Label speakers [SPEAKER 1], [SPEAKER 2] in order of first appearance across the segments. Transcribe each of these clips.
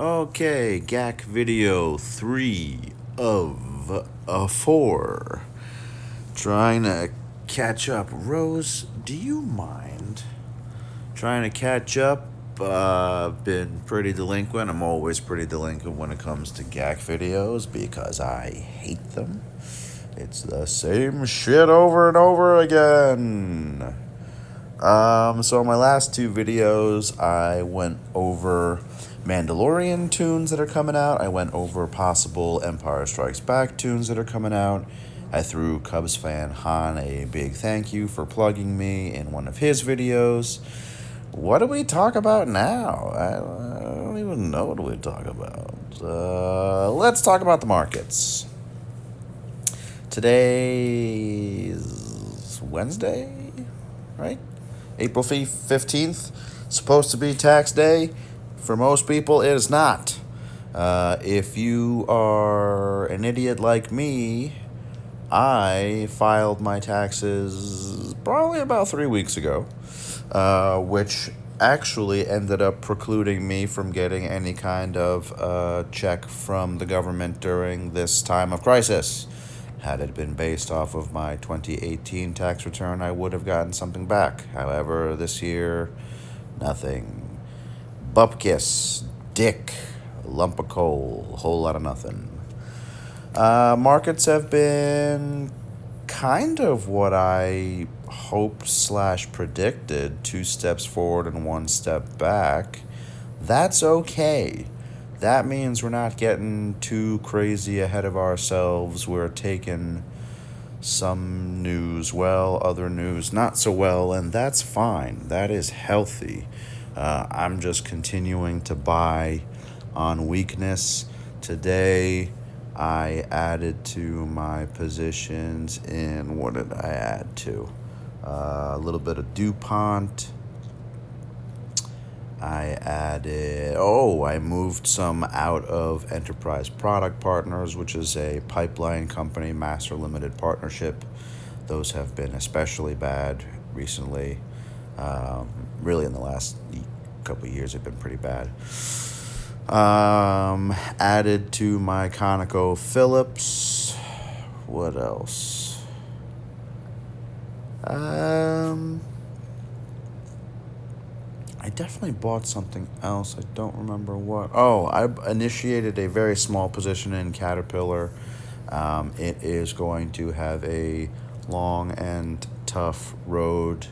[SPEAKER 1] Okay, GAC video 3 of 4. Trying to catch up. Rose, do you mind trying to catch up? Been pretty delinquent. I'm always pretty delinquent when it comes to GAC videos because I hate them. It's the same shit over and over again. So my last two videos, I went over Mandalorian tunes that are coming out. I went over possible Empire Strikes Back tunes that are coming out. I threw Cubs fan Han a big thank you for plugging me in one of his videos. What do we talk about now? I don't even know what we talk about. Let's talk about the markets. Today's Wednesday, right? April 15th, supposed to be tax day. For most people, it is not. If you are an idiot like me, I filed my taxes probably about 3 weeks ago, which actually ended up precluding me from getting any kind of check from the government during this time of crisis. Had it been based off of my 2018 tax return, I would have gotten something back. However, this year, nothing. Bupkis, dick, lump of coal, a whole lot of nothing. Markets have been kind of what I hoped/predicted, 2 steps forward and 1 step back. That's okay. That means we're not getting too crazy ahead of ourselves. We're taking some news well, other news not so well, and that's fine. That is healthy. I'm just continuing to buy on weakness. Today, I added to my positions in, what did I add to? A little bit of DuPont. I moved some out of Enterprise Product Partners, which is a pipeline company, master limited partnership. Those have been especially bad recently. Really, in the last couple of years, they've been pretty bad. Added to my ConocoPhillips. What else? I definitely bought something else. I don't remember what. Oh, I initiated a very small position in Caterpillar. It is going to have a long and tough road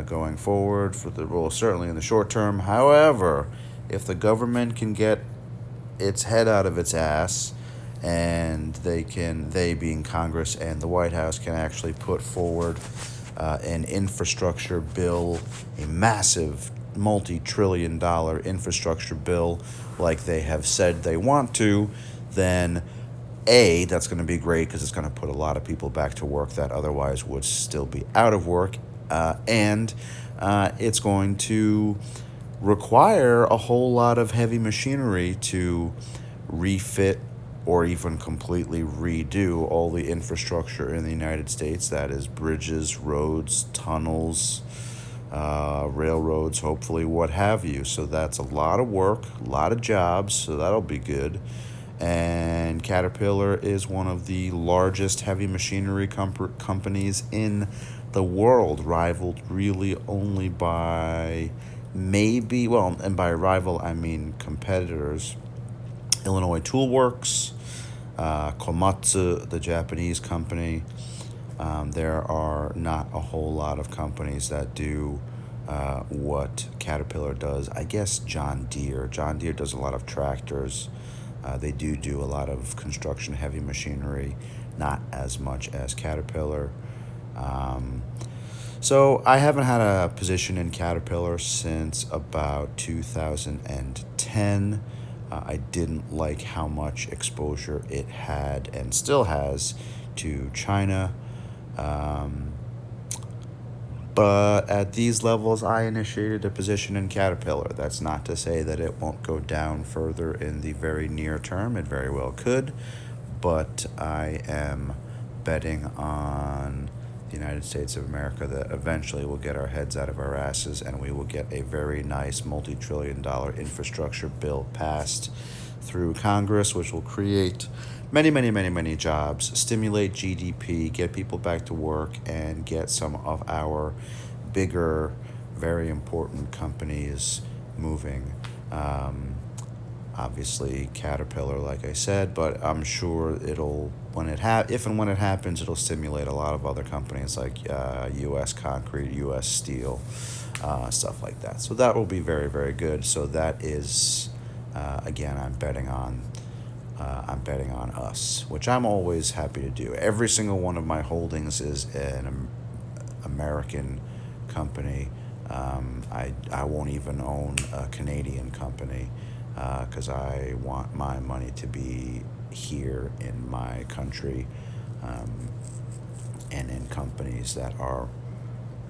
[SPEAKER 1] going forward certainly in the short term. However, if the government can get its head out of its ass and they being Congress and the White House, can actually put forward an infrastructure bill, a massive multi-trillion-dollar infrastructure bill like they have said they want to, then that's going to be great because it's going to put a lot of people back to work that otherwise would still be out of work, and it's going to require a whole lot of heavy machinery to refit or even completely redo all the infrastructure in the United States. That is bridges, roads, tunnels, railroads, hopefully, what have you. So that's a lot of work, a lot of jobs, so that'll be good. And Caterpillar is one of the largest heavy machinery companies in the world, rivaled really only by and by rival I mean competitors, Illinois Tool Works, Komatsu, the Japanese company. There are not a whole lot of companies that do what Caterpillar does. I guess John Deere. John Deere does a lot of tractors. They do a lot of construction heavy machinery, not as much as Caterpillar. So I haven't had a position in Caterpillar since about 2010. I didn't like how much exposure it had and still has to China. But at these levels, I initiated a position in Caterpillar. That's not to say that it won't go down further in the very near term. It very well could. But I am betting on the United States of America that eventually will get our heads out of our asses and we will get a very nice multi-trillion-dollar infrastructure bill passed through Congress, which will create many, many, many, many jobs, stimulate GDP, get people back to work, and get some of our bigger, very important companies moving. Obviously, Caterpillar, like I said, but I'm sure it'll if and when it happens, it'll stimulate a lot of other companies like U.S. Concrete, U.S. Steel, stuff like that. So that will be very, very good. So that is, again, I'm betting on us, which I'm always happy to do. Every single one of my holdings is an American company. I won't even own a Canadian company because I want my money to be here in my country and in companies that are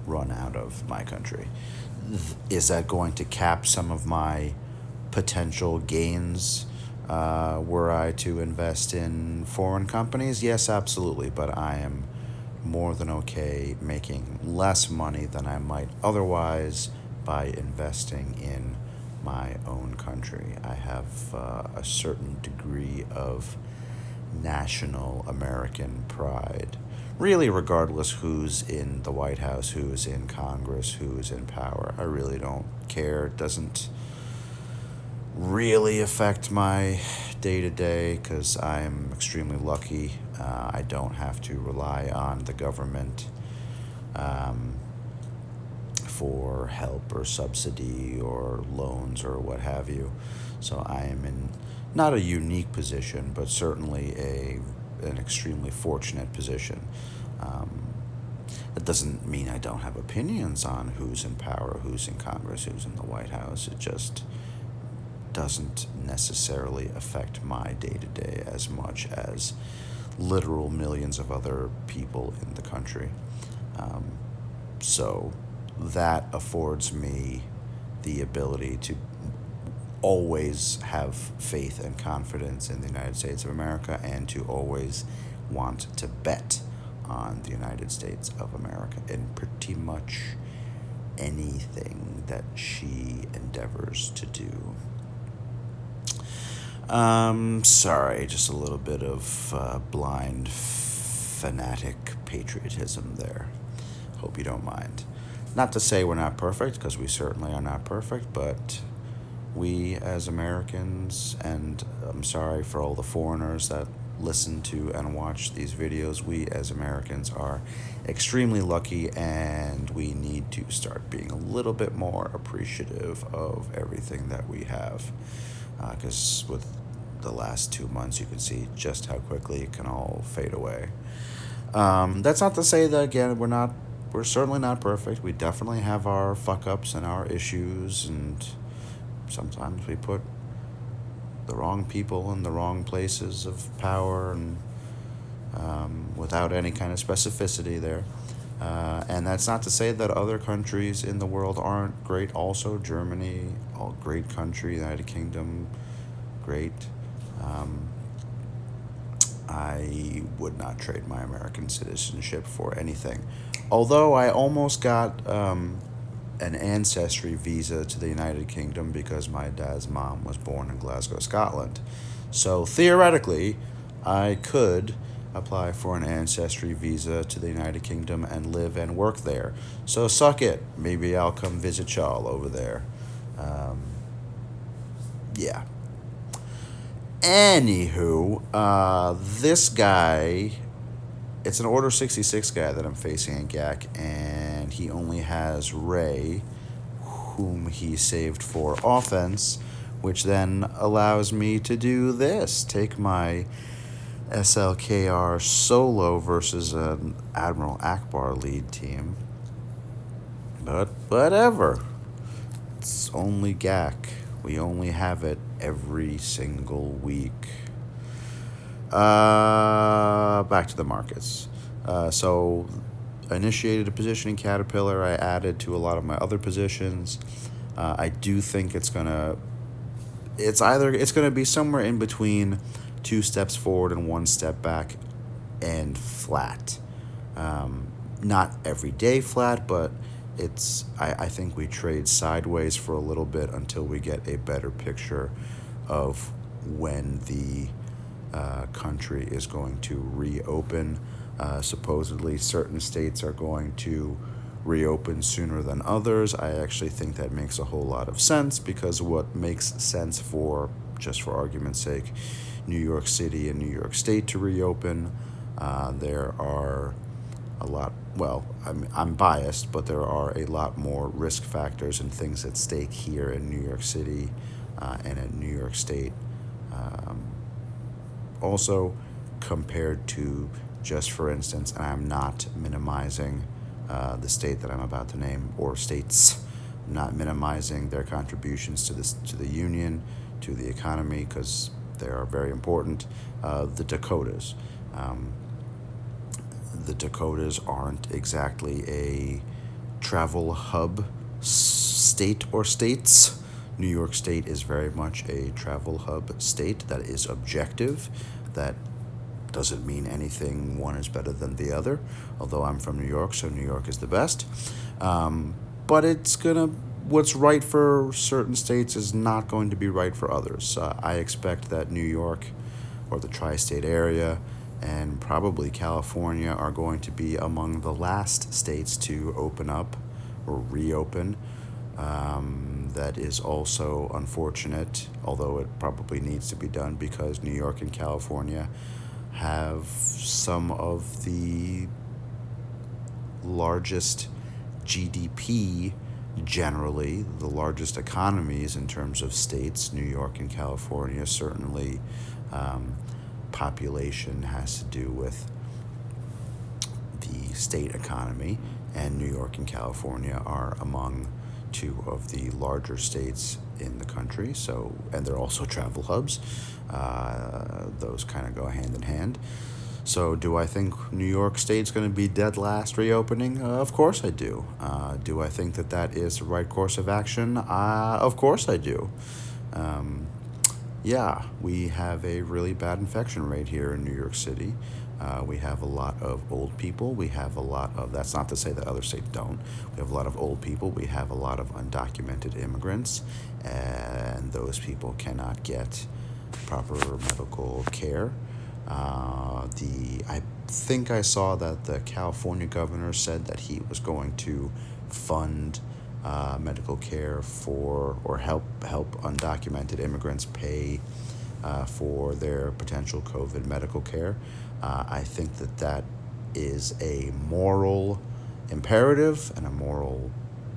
[SPEAKER 1] run out of my country. Is that going to cap some of my potential gains were I to invest in foreign companies? Yes, absolutely, but I am more than okay making less money than I might otherwise by investing in my own country. I have a certain degree of national American pride. Really, regardless who's in the White House, who's in Congress, who's in power, I really don't care. It doesn't really affect my day-to-day because I'm extremely lucky. I don't have to rely on the government for help or subsidy or loans or what have you. So I am in not a unique position, but certainly an extremely fortunate position. It doesn't mean I don't have opinions on who's in power, who's in Congress, who's in the White House. It just doesn't necessarily affect my day-to-day as much as literal millions of other people in the country. So that affords me the ability to always have faith and confidence in the United States of America and to always want to bet on the United States of America in pretty much anything that she endeavors to do. Sorry, just a little bit of blind fanatic patriotism there. Hope you don't mind. Not to say we're not perfect, because we certainly are not perfect, but we as Americans, and I'm sorry for all the foreigners that listen to and watch these videos, we as Americans are extremely lucky, and we need to start being a little bit more appreciative of everything that we have. Because with the last 2 months, you can see just how quickly it can all fade away. That's not to say that, again, we're certainly not perfect. We definitely have our fuck-ups and our issues, and sometimes we put the wrong people in the wrong places of power and without any kind of specificity there. And that's not to say that other countries in the world aren't great also. Germany, all great country. United Kingdom, great. I would not trade my American citizenship for anything. Although I almost got an ancestry visa to the United Kingdom because my dad's mom was born in Glasgow, Scotland. So theoretically, I could apply for an ancestry visa to the United Kingdom and live and work there. So suck it. Maybe I'll come visit y'all over there. Yeah. Anywho, this guy, it's an Order 66 guy that I'm facing in GAC, and he only has Ray, whom he saved for offense, which then allows me to do this. Take my SLKR solo versus an Admiral Akbar lead team. But whatever. It's only GAC. We only have it every single week. Back to the markets. So I initiated a position in Caterpillar. I added to a lot of my other positions. I do think it's gonna be somewhere in between 2 steps forward and 1 step back and flat. not every day flat, but I think we trade sideways for a little bit until we get a better picture of when the country is going to reopen. Supposedly, certain states are going to reopen sooner than others. I actually think that makes a whole lot of sense, because what makes sense for, just for argument's sake, New York City and New York State to reopen, there are a lot, well, I'm biased, but there are a lot more risk factors and things at stake here in New York City and in New York State. Um, Also, compared to, just for instance, and I'm not minimizing the state that I'm about to name, or states, I'm not minimizing their contributions to this, to the union, to the economy, because they are very important. The Dakotas. Um, the Dakotas aren't exactly a travel hub state or states. New York State is very much a travel hub state that is objective. That doesn't mean anything one is better than the other, although I'm from New York, so New York is the best. But what's right for certain states is not going to be right for others. I expect that New York, or the tri state area, and probably California are going to be among the last states to open up or reopen. That is also unfortunate, although it probably needs to be done, because New York and California have some of the largest GDP, generally, the largest economies in terms of states. New York and California, certainly, population has to do with the state economy, and New York and California are among two of the larger states in the country. So, and they're also travel hubs. Those kind of go hand in hand. So, do I think New York State's going to be dead last reopening? Of course I do. Do I think that that is the right course of action? Of course I do. Um, yeah, we have a really bad infection rate here in New York City. We have a lot of old people. We have a lot of, that's not to say that other states don't. We have a lot of old people. We have a lot of undocumented immigrants, and those people cannot get proper medical care. I think I saw that the California governor said that he was going to fund medical care for, or help undocumented immigrants pay for their potential COVID medical care. I think that that is a moral imperative and a moral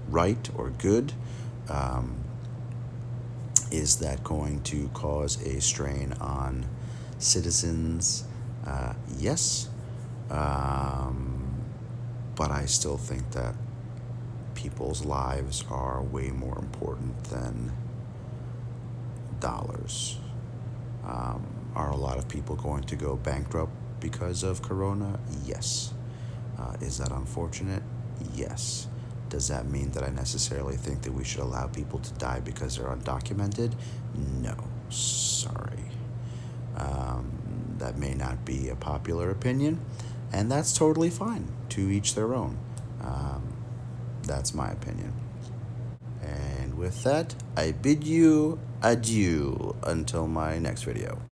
[SPEAKER 1] right or good. Is that going to cause a strain on citizens? Yes. But I still think that people's lives are way more important than dollars. Are a lot of people going to go bankrupt because of Corona? Yes. Is that unfortunate? Yes. Does that mean that I necessarily think that we should allow people to die because they're undocumented? No. Sorry. That may not be a popular opinion, and that's totally fine. To each their own. That's my opinion. And with that, I bid you adieu until my next video.